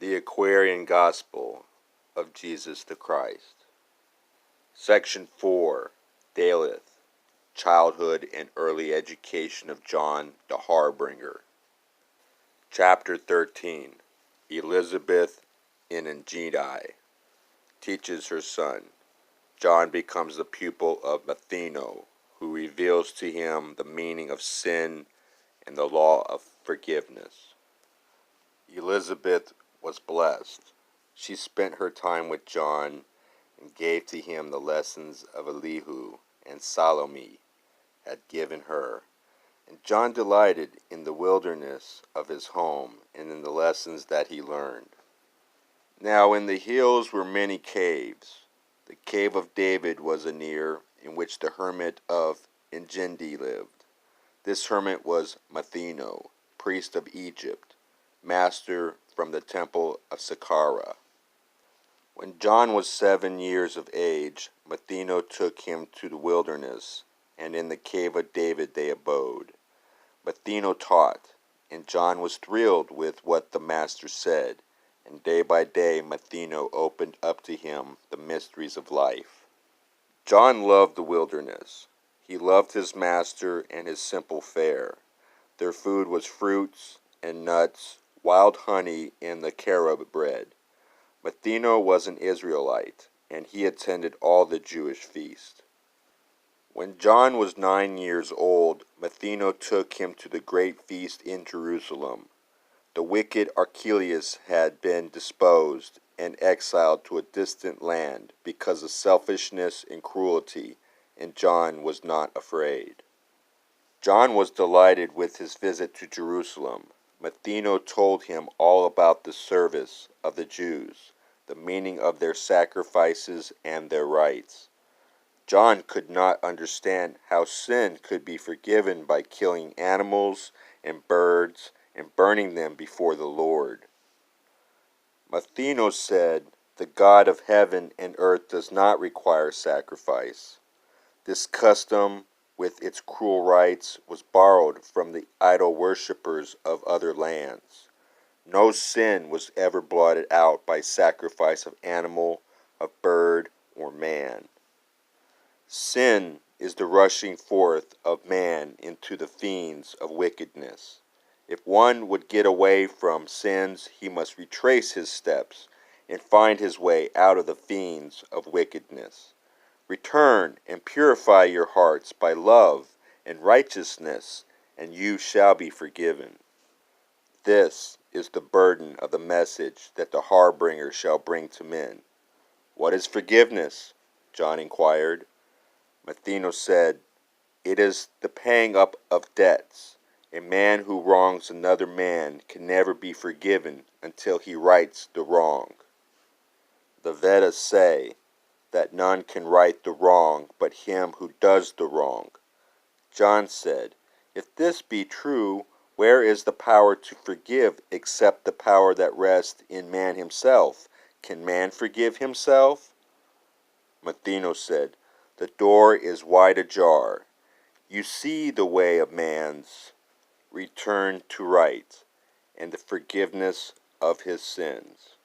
The Aquarian Gospel of Jesus the Christ. Section 4 dealeth childhood and early education of John the Harbinger. Chapter 13 Elizabeth in Engedi teaches her son. John becomes the pupil of Matheno, who reveals to him the meaning of sin and the law of forgiveness. Elizabeth was blessed. She spent her time with John and gave to him the lessons of Elihu and Salome had given her. And John delighted in the wilderness of his home and in the lessons that he learned. Now in the hills were many caves. The cave of David was anear, in which the hermit of Engedi lived. This hermit was Matheno, priest of Egypt, master from the temple of Saqqara. When John was 7 years of age, Matheno took him to the wilderness, and in the cave of David they abode. Matheno taught, and John was thrilled with what the master said, and day by day Matheno opened up to him the mysteries of life. John loved the wilderness. He loved his master and his simple fare. Their food was fruits and nuts, wild honey, and the carob bread. Matheno was an Israelite, and he attended all the Jewish feasts. When John was 9 years old, Matheno took him to the great feast in Jerusalem. The wicked Archelaus had been disposed and exiled to a distant land because of selfishness and cruelty, and John was not afraid. John was delighted with his visit to Jerusalem. Matheno told him all about the service of the Jews, the meaning of their sacrifices and their rites. John could not understand how sin could be forgiven by killing animals and birds and burning them before the Lord. Matheno said, "The God of heaven and earth does not require sacrifice." This custom, with its cruel rites, was borrowed from the idol worshippers of other lands. No sin was ever blotted out by sacrifice of animal, of bird, or man. Sin is the rushing forth of man into the fiends of wickedness. If one would get away from sins, he must retrace his steps and find his way out of the fiends of wickedness. Return and purify your hearts by love and righteousness, and you shall be forgiven. This is the burden of the message that the Harbinger shall bring to men. What is forgiveness? John inquired. Matheno said, "It is the paying up of debts. A man who wrongs another man can never be forgiven until he rights the wrong. The Vedas say that none can right the wrong but him who does the wrong." John said, "If this be true, where is the power to forgive except the power that rests in man himself? Can man forgive himself?" Matheno said, "The door is wide ajar. You see the way of man's return to right, and the forgiveness of his sins."